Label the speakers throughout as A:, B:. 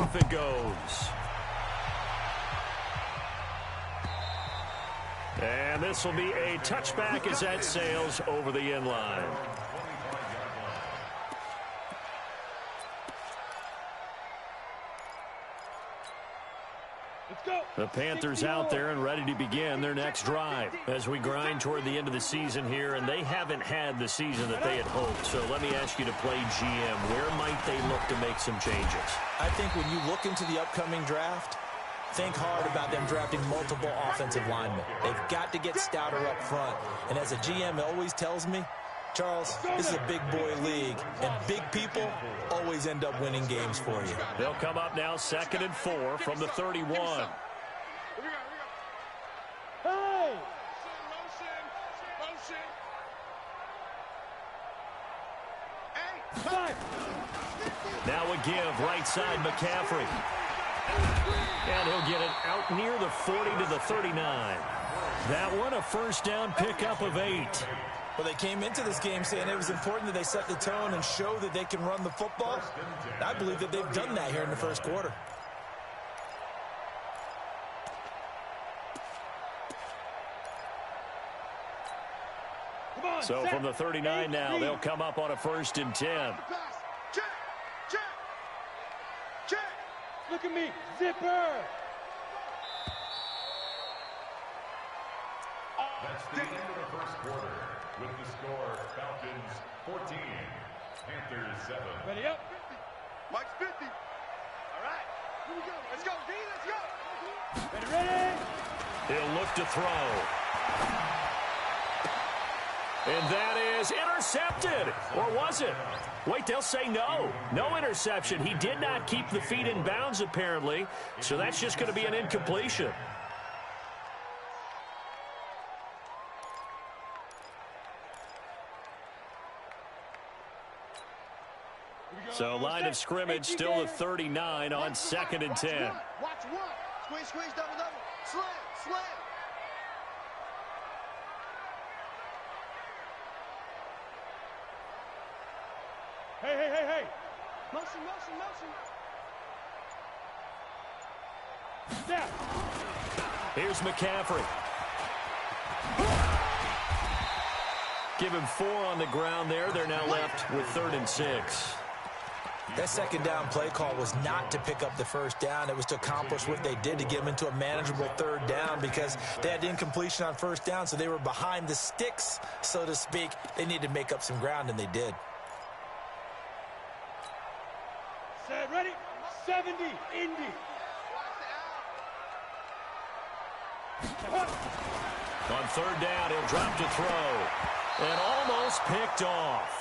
A: off it goes. And this will be a touchback as that sails over the end line. The Panthers out there and ready to begin their next drive as we grind toward the end of the season here, and they haven't had the season that they had hoped. So let me ask you to play GM. Where might they look to make some changes?
B: I think when you look into the upcoming draft, think hard about them drafting multiple offensive linemen. They've got to get stouter up front. And as a GM always tells me, Charles, this is a big boy league, and big people always end up winning games for you.
A: They'll come up now 2nd and 4 from the 31.
C: Hey!
A: Now a give right side McCaffrey. And he'll get it out near the 40 to the 39. That one a first down pickup of 8.
B: Well, they came into this game saying it was important that they set the tone and show that they can run the football. I believe that they've done that here in the first quarter.
A: So from the 39 now, they'll come up on a 1st and 10.
C: Check! Look at me, zipper!
D: That's the end of the first quarter. With the score, Falcons 14, Panthers 7.
C: Ready up? 50. Mike's 50. All right, here we go. Let's go, D, let's go. Ready?
A: He'll look to throw. And that is intercepted. Or was it? Wait, they'll say no. No interception. He did not keep the feet in bounds, apparently. So that's just going to be an incompletion. So line of scrimmage still the 39 on 2nd and 10.
C: Watch one. Squeeze, double. Slam. Hey. Motion. Step.
A: Here's McCaffrey. Give him 4 on the ground there. They're now left with 3rd and 6.
B: That second down play call was not to pick up the first down. It was to accomplish what they did to get them into a manageable 3rd down because they had incompletion on 1st down, so they were behind the sticks, so to speak. They needed to make up some ground, and they did.
C: Set, ready? 70, Indy.
A: On 3rd down, he'll drop to throw. And almost picked off.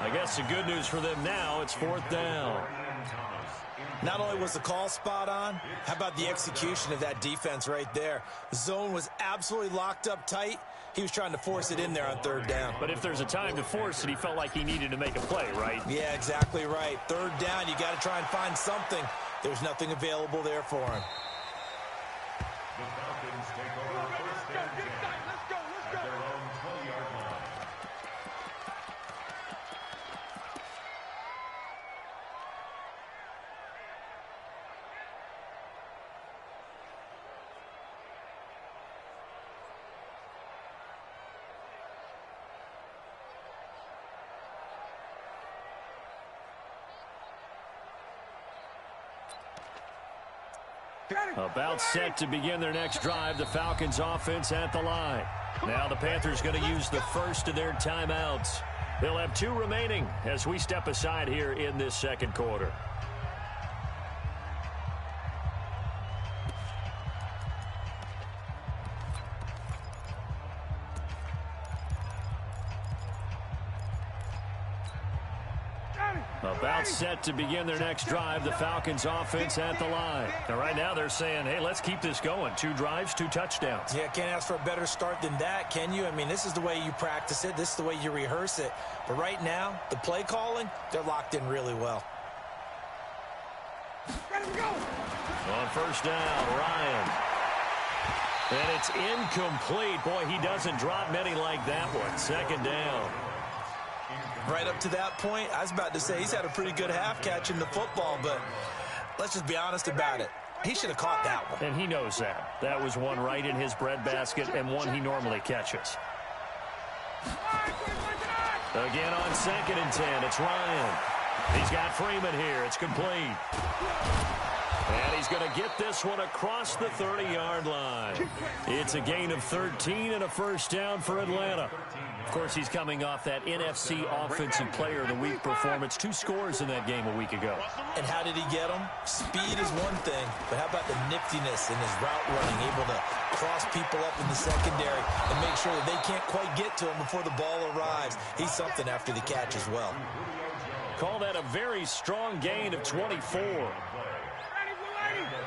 A: I guess the good news for them now, it's 4th down.
B: Not only was the call spot on, how about the execution of that defense right there? The zone was absolutely locked up tight. He was trying to force it in there on 3rd down.
A: But if there's a time to force it, he felt like he needed to make a play, right?
B: Yeah, exactly right. 3rd down, you got to try and find something. There's nothing available there for him.
D: The Falcons take over 1st and 10 at their own 20-yard line.
A: About set to begin their next drive, the Falcons offense at the line. Now the Panthers going to use the first of their timeouts. They'll have 2 remaining as we step aside here in this 2nd quarter. About set to begin their next drive, the Falcons offense at the line. Now right now they're saying, hey, let's keep this going. 2 drives, 2 touchdowns.
B: Yeah, can't ask for a better start than that, can you? I mean, this is the way you practice it. This is the way you rehearse it. But right now, the play calling, they're locked in really well.
C: Ready to go.
A: On 1st down, Ryan. And it's incomplete. Boy, he doesn't drop many like that one. 2nd down.
B: Right up to that point, I was about to say he's had a pretty good half catching the football, but let's just be honest about it. He should have caught that one.
A: And he knows that. That was one right in his breadbasket and one he normally catches. Again on 2nd and 10, it's Ryan. He's got Freeman here. It's complete. And he's going to get this one across the 30-yard line. It's a gain of 13 and a first down for Atlanta. Of course, he's coming off that NFC Offensive Player of the Week performance. 2 scores in that game a week ago.
B: And how did he get them? Speed is one thing, but how about the niftiness in his route running, able to cross people up in the secondary and make sure that they can't quite get to him before the ball arrives. He's something after the catch as well.
A: Call that a very strong gain of 24.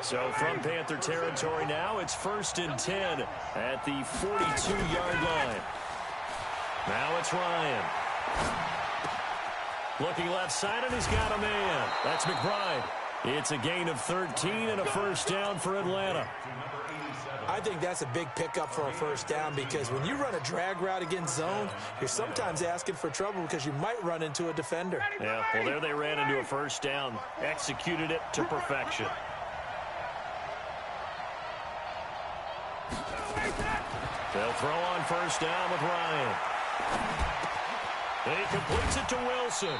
A: So from Panther territory now, it's 1st and 10 at the 42-yard line. Now it's Ryan. Looking left side, and he's got a man. That's McBride. It's a gain of 13 and a first down for Atlanta.
B: I think that's a big pickup for a first down because when you run a drag route against zone, you're sometimes asking for trouble because you might run into a defender.
A: Yeah, well, there they ran into a first down, executed it to perfection. They'll throw on first down with Ryan. And he completes it to Wilson.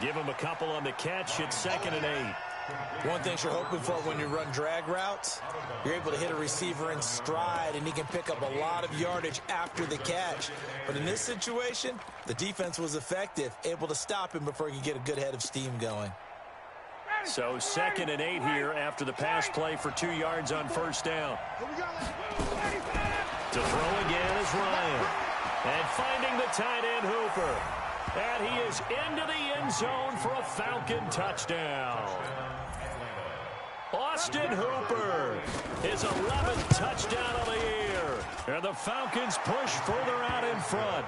A: Give him a couple on the catch. It's 2nd and 8.
B: One thing you're hoping for when you run drag routes, you're able to hit a receiver in stride, and he can pick up a lot of yardage after the catch. But in this situation, the defense was effective, able to stop him before he could get a good head of steam going.
A: So 2nd and 8 here after the pass play for 2 yards on first down. To throw again is Ryan. And finding the tight end Hooper. And he is into the end zone for a Falcon touchdown. Austin Hooper, his 11th touchdown of the year. And the Falcons push further out in front.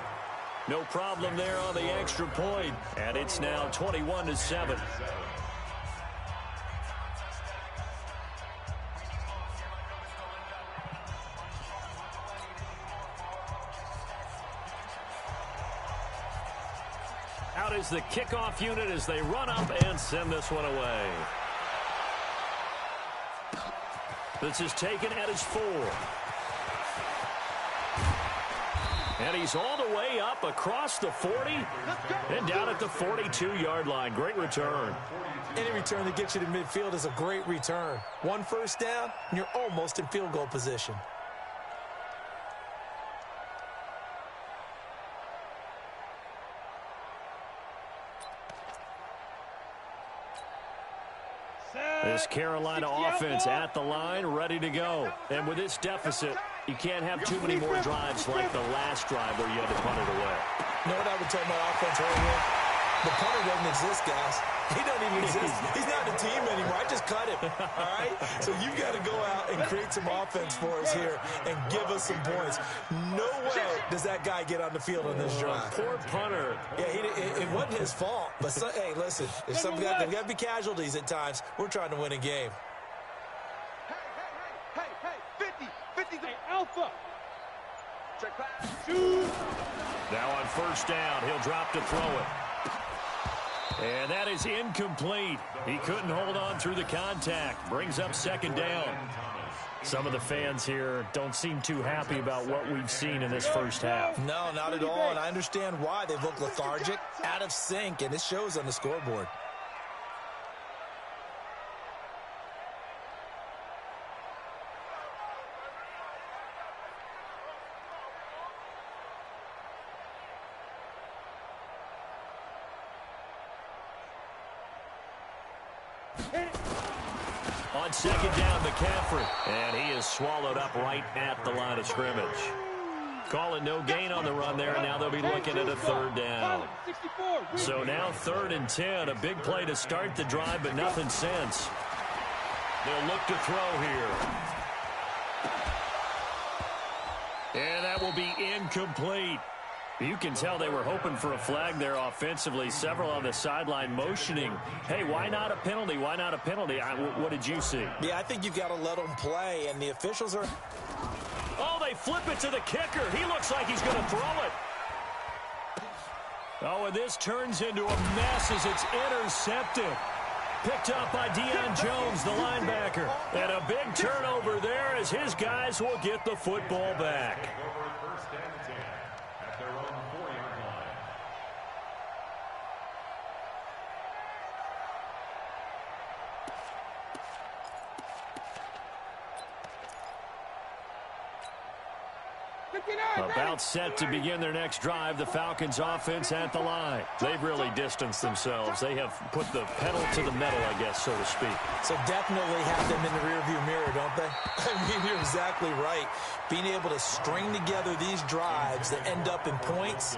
A: No problem there on the extra point. And it's now 21-7. Out is the kickoff unit as they run up and send this one away. This is taken at his 4. And he's all the way up across the 40 and down at the 42-yard line. Great return.
B: Any return that gets you to midfield is a great return. One first down, and you're almost in field goal position.
A: This Carolina offense at the line, ready to go. And with this deficit, you can't have too many more drives like the last drive where you had to punt it away.
B: You know what I would tell my offense right here? The punter doesn't exist, guys. He doesn't even exist. He's not a team anymore. I just cut him, all right? So you've got to go out and create some offense for us here and give us some points. No way does that guy get on the field on this drive.
A: Poor punter.
B: Yeah, it wasn't his fault. But, hey, listen, there's got to be casualties at times. We're trying to win a game.
C: Hey, 50 the alpha. Check pass.
A: Now on first down, he'll drop to throw it. And that is incomplete. He couldn't hold on through the contact. Brings up 2nd down. Some of the fans here don't seem too happy about what we've seen in this first half.
B: No, not at all, and I understand why. They look lethargic, out of sync, and it shows on the scoreboard.
A: On 2nd down, McCaffrey. And he is swallowed up right at the line of scrimmage. Calling no gain on the run there, and now they'll be looking at a 3rd down. So now 3rd and 10, a big play to start the drive, but nothing since. They'll look to throw here. And that will be incomplete. You can tell they were hoping for a flag there offensively. Several on the sideline motioning, hey, why not a penalty? Why not a penalty? What did you see?
B: Yeah, I think you've got to let them play, and the officials are...
A: Oh, they flip it to the kicker. He looks like he's going to throw it. Oh, and this turns into a mess as it's intercepted. Picked up by Deion Jones, the linebacker. And a big turnover there as his guys will get the football back.
D: First and 10 at their own 4-yard line.
A: About set to begin their next drive, the Falcons offense at the line. They've really distanced themselves. They have put the pedal to the metal, I guess, so to speak.
B: So definitely have them in the rearview mirror, don't they? I mean, you're exactly right. Being able to string together these drives that end up in points,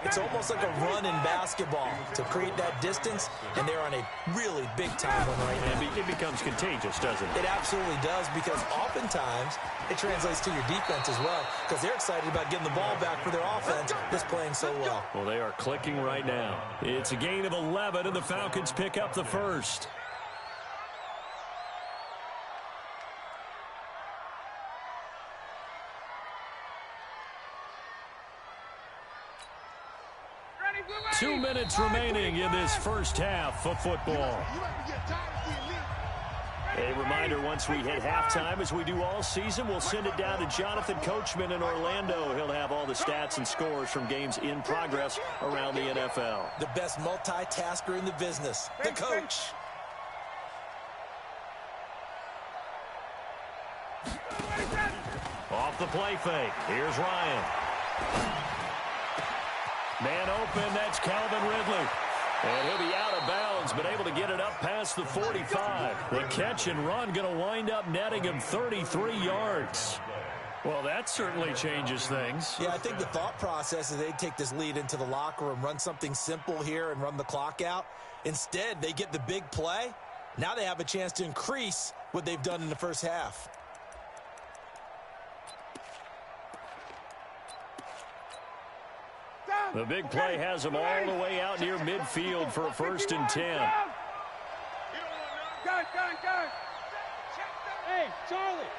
B: it's almost like a run in basketball to create that distance, and they're on a really big-time one right now.
A: It becomes contagious, doesn't it?
B: It absolutely does, because oftentimes it translates to your defense as well, because they're excited about getting the ball back for their offense that's playing so well.
A: Well, they are clicking right now. It's a gain of 11, and the Falcons pick up the first. Two minutes remaining in this first half of football. A reminder, once we hit halftime, as we do all season, we'll send it down to Jonathan Coachman in Orlando. He'll have all the stats and scores from games in progress around the NFL.
B: The best multitasker in the business, the coach.
A: Off the play fake. Here's Ryan. Man open, that's Calvin Ridley. And he'll be out of bounds, but able to get it up past the 45. The catch and run going to wind up netting him 33 yards. Well, that certainly changes things.
B: Yeah, I think the thought process is they'd take this lead into the locker room, run something simple here and run the clock out. Instead, they get the big play. Now they have a chance to increase what they've done in the first half.
A: The big play has them all the way out near midfield for a 1st and 10.
C: Gun. Hey, Charlie.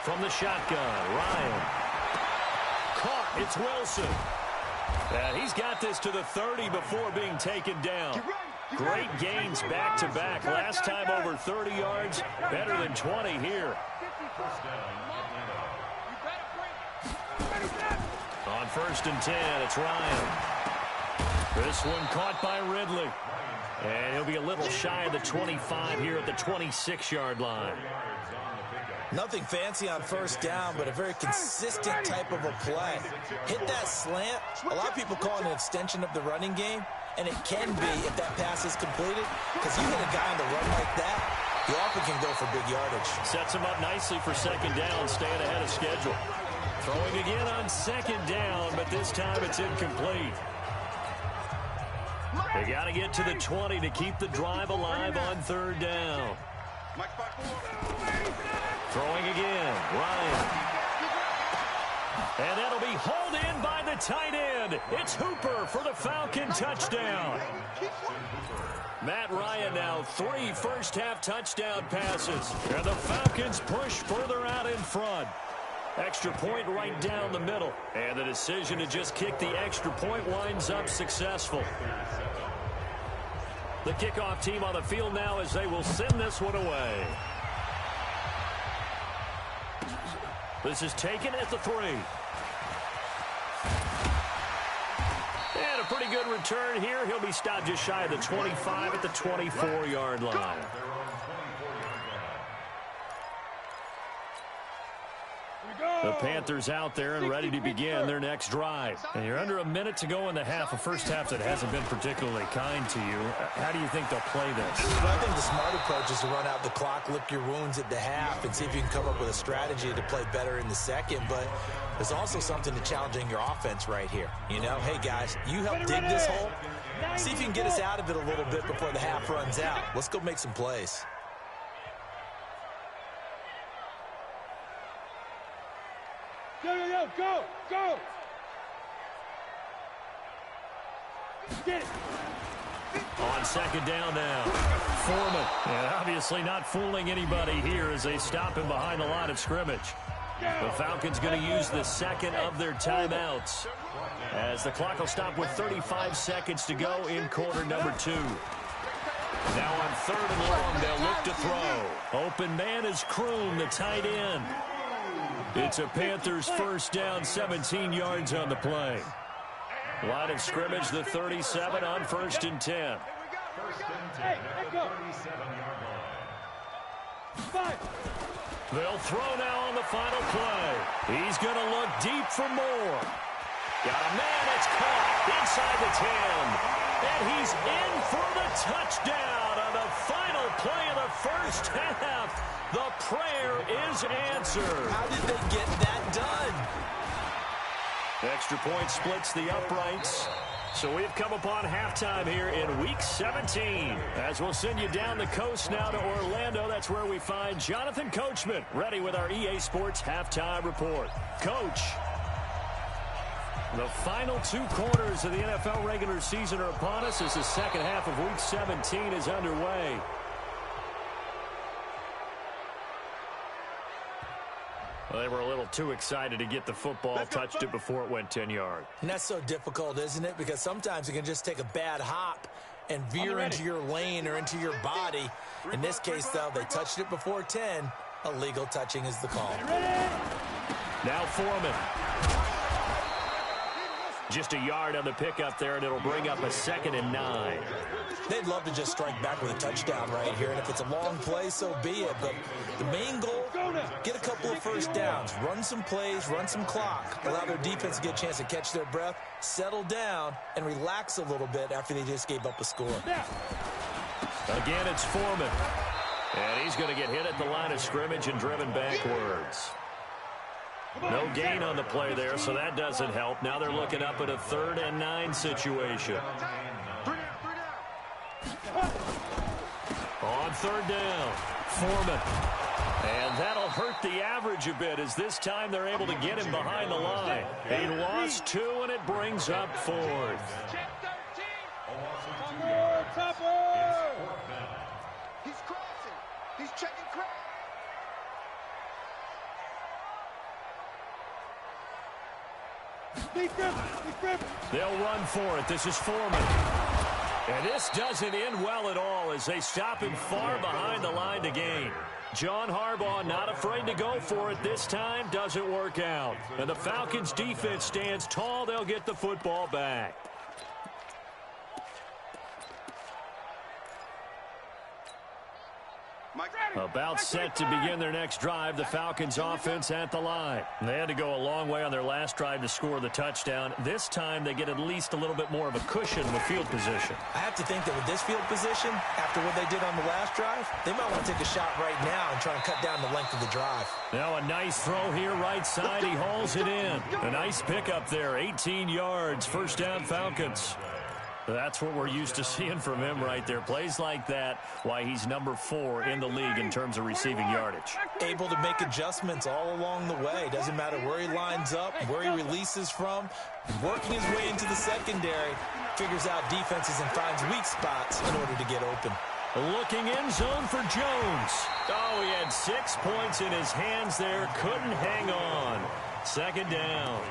A: From the shotgun, Ryan. Caught, it's Wilson. And he's got this to the 30 before being taken down. Great gains back-to-back. Last time over 30 yards, better than 20 here. On 1st and 10, it's Ryan. This one caught by Ridley. And he'll be a little shy of the 25 here at the 26-yard line.
B: Nothing fancy on 1st down, but a very consistent type of a play. Hit that slant. A lot of people call it an extension of the running game, and it can be if that pass is completed, because you hit a guy on the run like that, you often can go for big yardage.
A: Sets him up nicely for 2nd down, staying ahead of schedule. Throwing again on 2nd down, but this time it's incomplete. They got to get to the 20 to keep the drive alive on 3rd down. Throwing again, Ryan. And that'll be hauled in by the tight end. It's Hooper for the Falcon touchdown. Matt Ryan now 3 first-half touchdown passes. And the Falcons push further out in front. Extra point right down the middle. And the decision to just kick the extra point winds up successful. The kickoff team on the field now as they will send this one away. This is taken at the 3. And a pretty good return here. He'll be stopped just shy of the 25 at the 24-yard line. The Panthers out there and ready to begin their next drive. And you're under a minute to go in the half, a first half that hasn't been particularly kind to you. How do you think they'll play this?
B: Well, I think the smart approach is to run out the clock, lick your wounds at the half, and see if you can come up with a strategy to play better in the second. But there's also something to challenging your offense right here. You know, hey, guys, you help dig this hole. See if you can get us out of it a little bit before the half runs out. Let's go make some plays.
C: Go! Get it!
A: On 2nd down now, Foreman. And obviously not fooling anybody here as they stop him behind the line of scrimmage. The Falcons going to use the second of their timeouts, as the clock will stop with 35 seconds to go in quarter number 2. Now on 3rd and long, they'll look to throw. Open man is Kroon, the tight end. It's a Panthers first down, 17 yards on the play. Line of scrimmage, the 37 on 1st and 10. They'll throw now on the final play. He's going to look deep for more. Got a man that's caught inside the 10. And he's in for the touchdown on the final play of the first half. The prayer is answered.
B: How did they get that done?
A: Extra point splits the uprights. So we've come upon halftime here in Week 17. As we'll send you down the coast now to Orlando. That's where we find Jonathan Coachman ready with our EA Sports Halftime Report. Coach, the final 2 quarters of the NFL regular season are upon us as the second half of Week 17 is underway. Well, they were a little too excited to get the football, touched it before it went 10 yards.
B: And that's so difficult, isn't it? Because sometimes it can just take a bad hop and veer into your lane or into your body. In this case, though, they touched it before 10. Illegal touching is the call.
A: Now Foreman. Just a yard on the pickup there, and it'll bring up a 2nd and 9.
B: They'd love to just strike back with a touchdown right here, and if it's a long play, so be it. But the main goal, get a couple of first downs, run some plays, run some clock, allow their defense to get a chance to catch their breath, settle down, and relax a little bit after they just gave up a score.
A: Again, it's Foreman. And he's going to get hit at the line of scrimmage and driven backwards. No gain on the play there, so that doesn't help. Now they're looking up at a 3rd and 9 situation. On 3rd down, Foreman. And that'll hurt the average a bit, as this time they're able to get him behind the line. He lost 2, and it brings up 4th.
C: He's crossing. He's checking cross.
A: They'll run for it. This is Foreman. And this doesn't end well at all as they stop him far behind the line to gain. John Harbaugh not afraid to go for it this time. Doesn't work out. And the Falcons defense stands tall. They'll get the football back. About set to begin their next drive, the Falcons offense at the line. They had to go a long way on their last drive to score the touchdown. This time they get at least a little bit more of a cushion with field position.
B: I have to think that with this field position, after what they did on the last drive, they might want to take a shot right now and try and cut down the length of the drive.
A: Now a nice throw here right side. He hauls it in. A nice pickup there, 18 yards. First down Falcons. That's what we're used to seeing from him right there. Plays like that, why he's number 4 in the league in terms of receiving yardage.
B: Able to make adjustments all along the way. Doesn't matter where he lines up, where he releases from. Working his way into the secondary, figures out defenses and finds weak spots in order to get open.
A: Looking end zone for Jones. Oh, he had 6 points in his hands there. Couldn't hang on. Second down.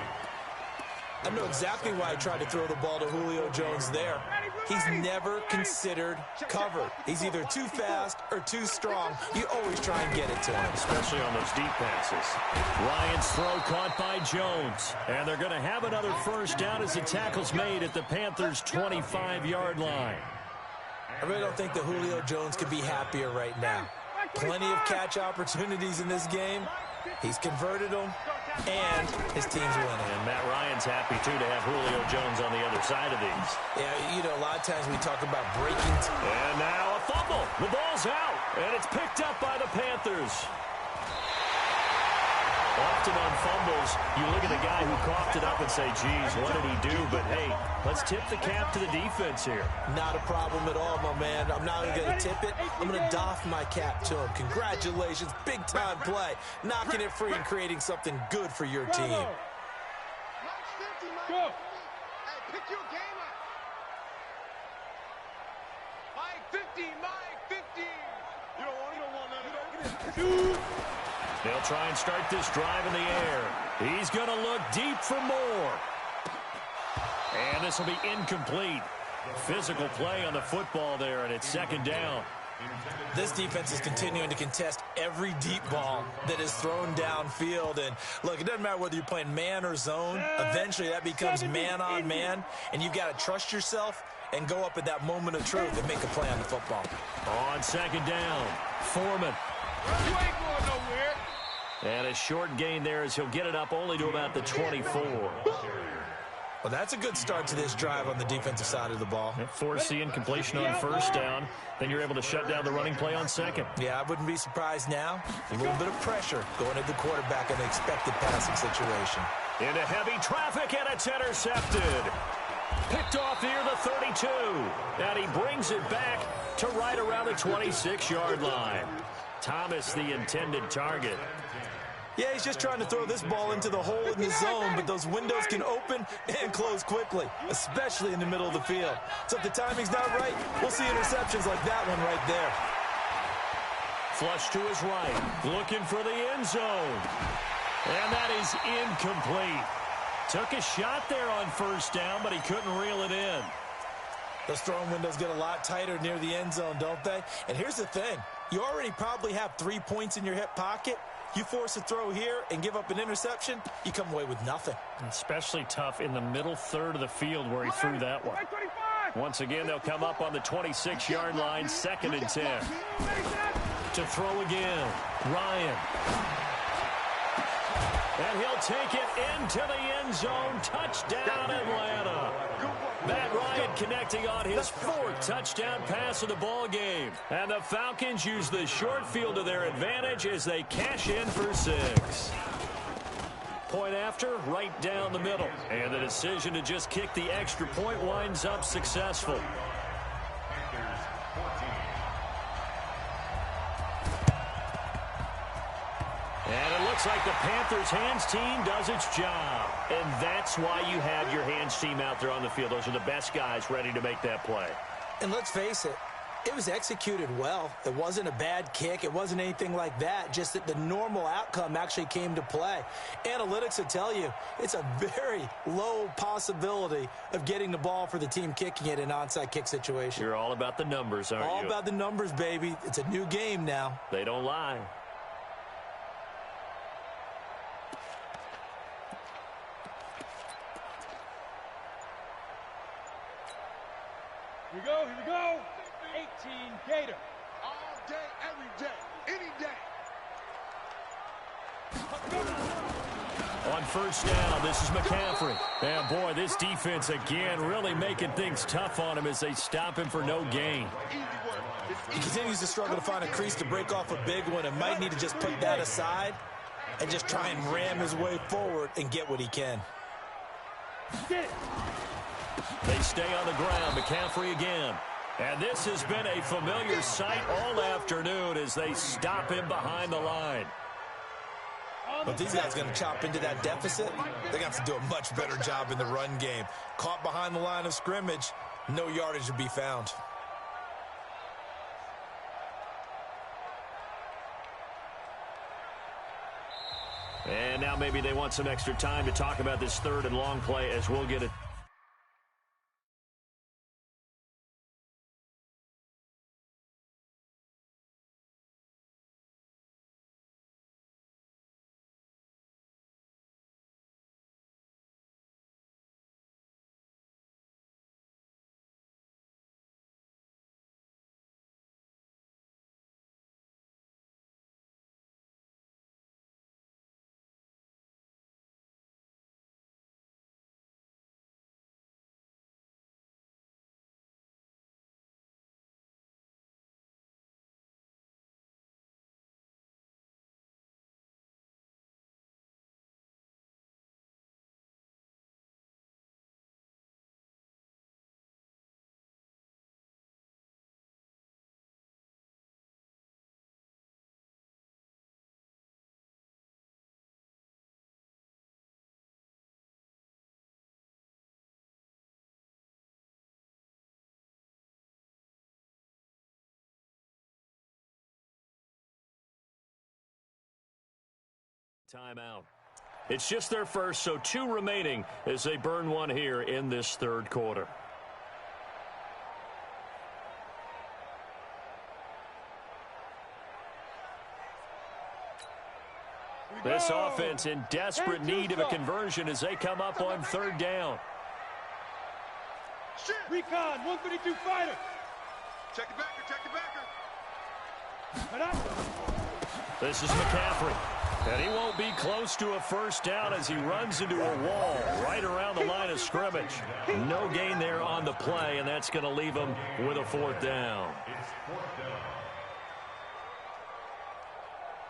B: I know exactly why I tried to throw the ball to Julio Jones there. He's never considered covered. He's either too fast or too strong. You always try and get it to him.
A: Especially on those deep passes. Ryan's throw caught by Jones. And they're going to have another first down as the tackle's made at the Panthers' 25-yard line.
B: I really don't think that Julio Jones could be happier right now. Plenty of catch opportunities in this game. He's converted them, and his team's winning.
A: And Matt Ryan's happy, too, to have Julio Jones on the other side of these.
B: Yeah, you know, a lot of times we talk about breaking.
A: And now a fumble. The ball's out, and it's picked up by the Panthers. Often on fumbles, you look at the guy who coughed it up and say, geez, what did he do? But, hey, let's tip the cap to the defense here.
B: Not a problem at all, my man. I'm not even going to tip it. I'm going to doff my cap to him. Congratulations. Big-time play. Knocking it free and creating something good for your team.
C: Go. Hey, pick your game up. Mike 50, Mike 50. You don't want none of that.
A: They'll try and start this drive in the air. He's going to look deep for more. And this will be incomplete. Physical play on the football there, and it's second down.
B: This defense is continuing to contest every deep ball that is thrown downfield. And, look, it doesn't matter whether you're playing man or zone. Eventually that becomes man-on-man, and you've got to trust yourself and go up at that moment of truth and make a play on the football.
A: On second down, Foreman.
C: You ain't going nowhere.
A: And a short gain there as he'll get it up only to about the 24.
B: Well, that's a good start to this drive on the defensive side of the ball.
A: Force the incompletion on first down. Then you're able to shut down the running play on second.
B: Yeah, I wouldn't be surprised now. A little bit of pressure going at the quarterback in an expected passing situation.
A: Into heavy traffic, and it's intercepted. Picked off near the 32. And he brings it back to right around the 26-yard line. Thomas, the intended target.
B: Yeah, he's just trying to throw this ball into the hole in the zone, but those windows can open and close quickly, especially in the middle of the field. So if the timing's not right, we'll see interceptions like that one right there.
A: Flush to his right, looking for the end zone. And that is incomplete. Took a shot there on first down, but he couldn't reel it in.
B: Those throwing windows get a lot tighter near the end zone, don't they? And here's the thing. You already probably have 3 points in your hip pocket. You force a throw here and give up an interception, you come away with nothing.
A: Especially tough in the middle third of the field where he threw that one. Once again, they'll come up on the 26-yard line, 2nd and 10. To throw again, Ryan. And he'll take it into the end zone. Touchdown, Atlanta. Matt Ryan connecting on his 4th touchdown pass of the ball game. And the Falcons use the short field to their advantage as they cash in for 6. Point after, right down the middle. And the decision to just kick the extra point winds up successful. And it looks like the Panthers' hands team does its job. And that's why you have your hands team out there on the field. Those are the best guys ready to make that play.
B: And let's face it, it was executed well. It wasn't a bad kick. It wasn't anything like that. Just that the normal outcome actually came to play. Analytics will tell you it's a very low possibility of getting the ball for the team kicking it in an onside kick situation.
A: You're all about the numbers, aren't you?
B: All about the numbers, baby. It's a new game now.
A: They don't lie.
E: Here we go. 18 Gator.
C: All day, every day, any day.
A: On first down, this is McCaffrey. And boy, this defense again really making things tough on him as they stop him for no gain.
B: He continues to struggle to find a crease to break off a big one and might need to just put that aside and just try and ram his way forward and get what he can.
E: Get it.
A: They stay on the ground. McCaffrey again. And this has been a familiar sight all afternoon as they stop him behind the line.
B: But these guys are going to chop into that deficit. They're going to have to do a much better job in the run game. Caught behind the line of scrimmage, no yardage to be found.
A: And now maybe they want some extra time to talk about this 3rd and long play as we'll get it. timeout. It's just their first, so 2 remaining as they burn one here in this third quarter. This offense in desperate need of a conversion as they come up on third down.
E: Recon, 132 fighter.
C: Check the backer, check the backer.
A: This is McCaffrey. And he won't be close to a first down as he runs into a wall right around the line of scrimmage. No gain there on the play, and that's going to leave him with a 4th down.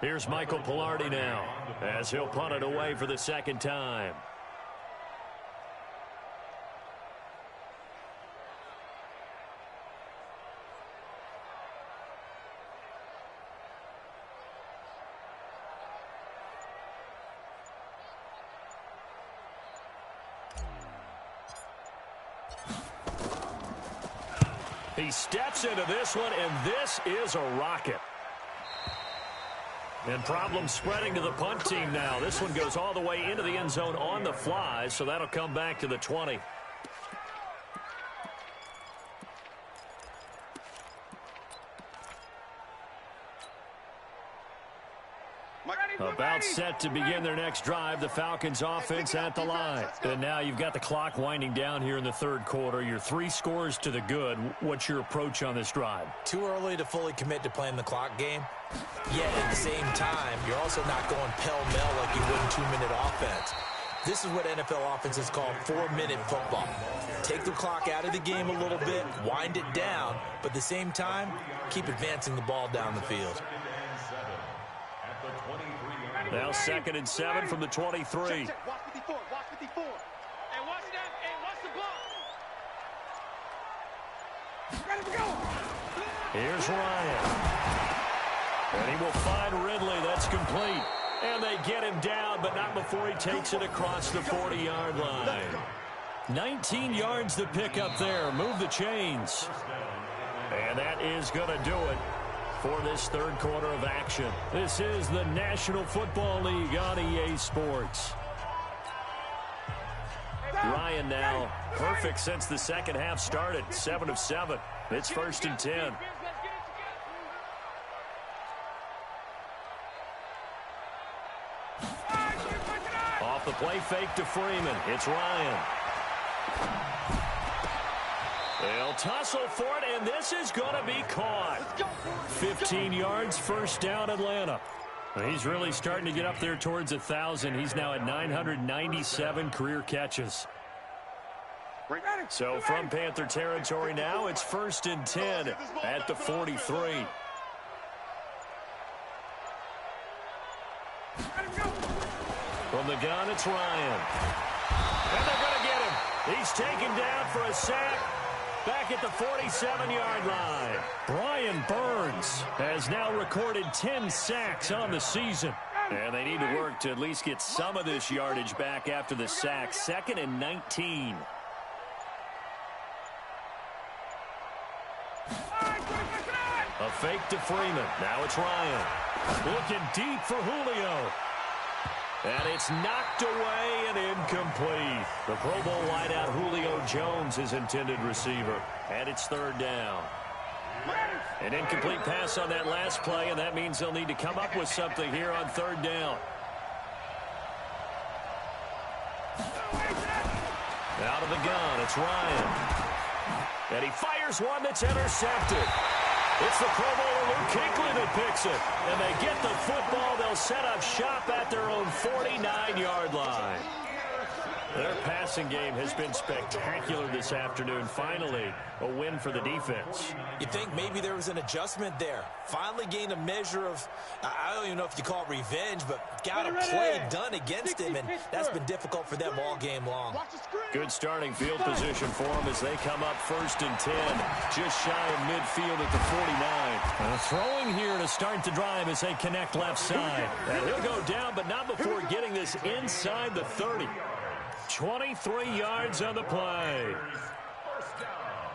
A: Here's Michael Pilardi now as he'll punt it away for the 2nd time. He steps into this one, and this is a rocket. And problems spreading to the punt team now. This one goes all the way into the end zone on the fly, so that'll come back to the 20. About set to begin their next drive, the Falcons offense at the line. And now you've got the clock winding down here in the third quarter. You're 3 scores to the good. What's your approach on this drive?
B: Too early to fully commit to playing the clock game. Yet at the same time, you're also not going pell-mell like you would in 2-minute offense. This is what NFL offenses call 4-minute football. Take the clock out of the game a little bit, wind it down, but at the same time, keep advancing the ball down the field.
A: Now 2nd and 7 from the 23.
C: Check. Watch 54, watch 54. And watch that, and watch the ball. Ready to go.
A: Here's Ryan. And he will find Ridley. That's complete. And they get him down, but not before he takes it across the 40-yard line. 19 yards to pick up there. Move the chains. And that is going to do it for this third quarter of action. This is the National Football League on EA Sports. Ryan now perfect since the second half started. 7 of 7. It's 1st and 10. Off the play fake to Freeman. It's Ryan. They'll tussle for it, and this is going to be caught. 15 yards, 1st down, Atlanta. He's really starting to get up there towards 1,000. He's now at 997 career catches. So from Panther territory now, it's 1st and 10 at the 43. From the gun, it's Ryan. And they're going to get him. He's taken down for a sack. Back at the 47-yard line. Brian Burns has now recorded 10 sacks on the season. And they need to work to at least get some of this yardage back after the sack. 2nd and 19. A fake to Freeman. Now it's Ryan. Looking deep for Julio. And it's knocked away and incomplete. The Pro Bowl wideout Julio Jones is intended receiver. And it's 3rd down. An incomplete pass on that last play, and that means they'll need to come up with something here on 3rd down. Out of the gun, it's Ryan. And he fires one that's intercepted. It's the Pro Bowler Luke Kuechly that picks it. And they get the football. They'll set up shop at their own 49-yard line. Their passing game has been spectacular this afternoon. Finally, a win for the defense.
B: You think maybe there was an adjustment there. Finally gained a measure of, I don't even know if you call it revenge, but got a play done against him, and that's been difficult for them all game long.
A: Good starting field position for them as they come up 1st and 10, just shy of midfield at the 49. Throwing here to start the drive as they connect left side. And he'll go down, but not before getting this inside the 30. 23 yards on the play.
D: 1st down.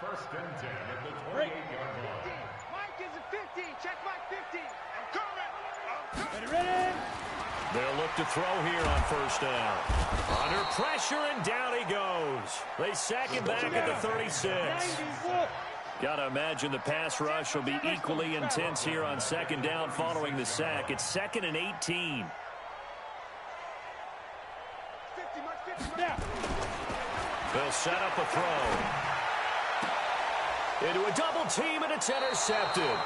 D: 1st and 10 at the 28-yard line.
C: Mike is a 15. Check Mike 15. I'm coming.
E: Ready?
A: They'll look to throw here on first down. Under pressure, and down he goes. They sack him back at the 36. Got to imagine the pass rush will be equally intense here on second down following the sack. It's 2nd and 18. They'll set up a throw. Into a double team, and it's intercepted.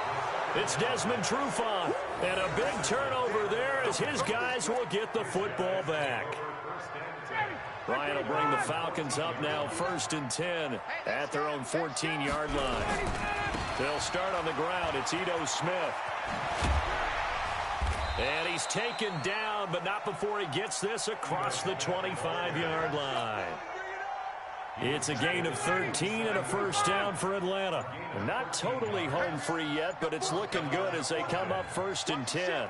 A: It's Desmond Trufant. And a big turnover there as his guys will get the football back. Ryan will bring the Falcons up now 1st and 10 at their own 14-yard line. They'll start on the ground. It's Ito Smith. And he's taken down, but not before he gets this across the 25-yard line. It's a gain of 13 and a first down for Atlanta. Not totally home free yet, but it's looking good as they come up 1st and 10.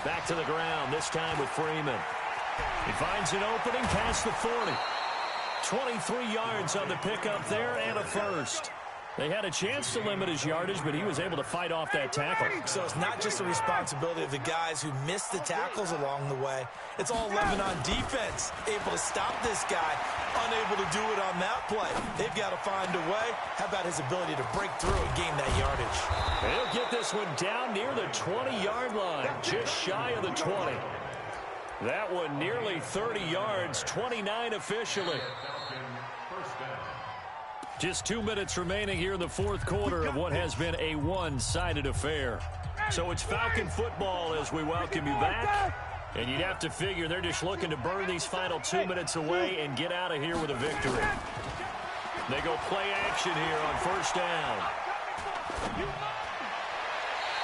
A: Back to the ground, this time with Freeman. He finds an opening past the 40. 23 yards on the pickup there and a first. They had a chance to limit his yardage, but he was able to fight off that tackle.
B: So it's not just the responsibility of the guys who missed the tackles along the way. It's all 11 on defense. Able to stop this guy, unable to do it on that play. They've got to find a way. How about his ability to break through and gain that yardage?
A: They'll get this one down near the 20-yard line, just shy of the 20. That one nearly 30 yards, 29 officially. Just 2 minutes remaining here in the fourth quarter of what has been a one-sided affair. So it's Falcon football as we welcome you back. And you'd have to figure they're just looking to burn these final 2 minutes away and get out of here with a victory. They go play action here on first down.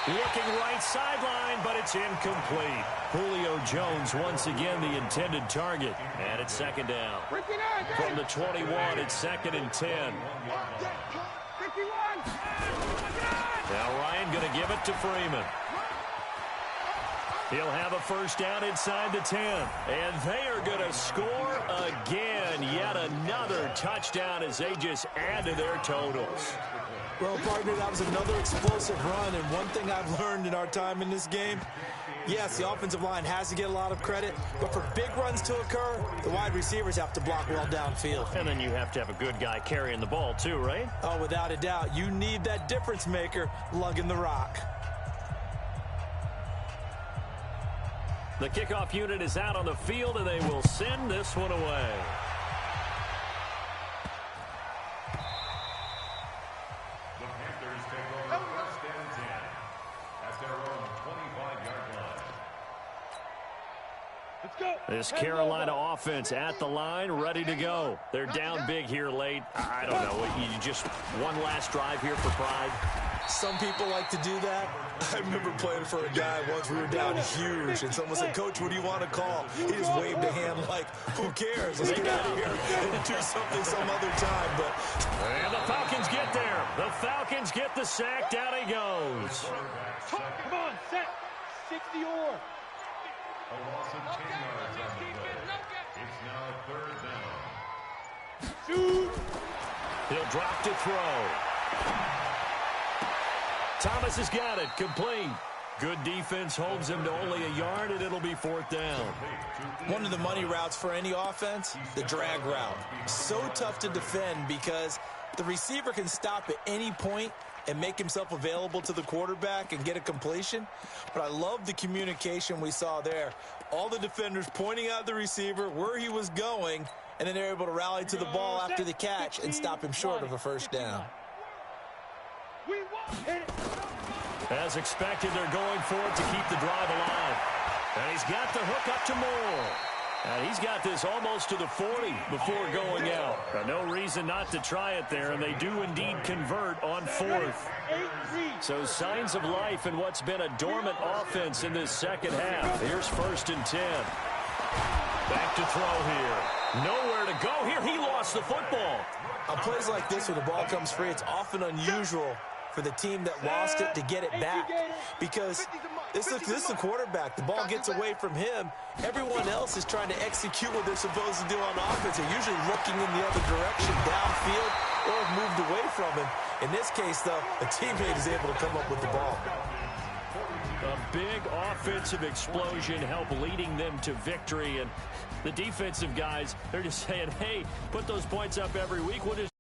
A: Looking right sideline, but it's incomplete. Julio Jones once again the intended target. And it's second down. From the 21, it's 2nd and 10. Now Ryan going to give it to Freeman. He'll have a first down inside the 10. And they are going to score again. Yet another touchdown as they just add to their totals.
B: Well, partner, that was another explosive run, and one thing I've learned in our time in this game, yes, the offensive line has to get a lot of credit, but for big runs to occur, the wide receivers have to block well downfield.
A: And then you have to have a good guy carrying the ball too, right?
B: Oh, without a doubt. You need that difference maker lugging the rock.
A: The kickoff unit is out on the field, and they will send this one away. This Carolina offense at the line, ready to go. They're down big here late. I don't know. You just one last drive here for pride.
B: Some people like to do that. I remember playing for a guy once. We were down huge, and someone said, "Coach, what do you want to call?" He just waved a hand like, "Who cares? Let's get out of here and do something some other time." But
A: and the Falcons get there. The Falcons get the sack. Down he goes.
E: Come on, set. 60 or.
D: A loss of 10 yards on the play. It's now 3rd down.
E: Shoot.
A: He'll drop to throw. Thomas has got it. Complete. Good defense holds him to only a yard, and it'll be 4th down.
B: One of the money routes for any offense, the drag route. So tough to defend because the receiver can stop at any point and make himself available to the quarterback and get a completion. But I love the communication we saw there. All the defenders pointing out the receiver, where he was going, and then they're able to rally to the ball after the catch and stop him short of a first down.
A: As expected, they're going for it to keep the drive alive. And he's got the hook up to Moore. And he's got this almost to the 40 before going out. No reason not to try it there, and they do indeed convert on 4th. So signs of life in what's been a dormant offense in this second half. Here's 1st and 10. Back to throw here. Nowhere to go here. He lost the football.
B: On plays like this, when the ball comes free, it's often unusual for the team that lost it to get it back, because this is the quarterback. The ball gets away from him. Everyone else is trying to execute what they're supposed to do on offense. They're usually looking in the other direction, downfield, or have moved away from him. In this case, though, a teammate is able to come up with the ball.
A: A big offensive explosion helped leading them to victory. And the defensive guys, they're just saying, hey, put those points up every week. We'll just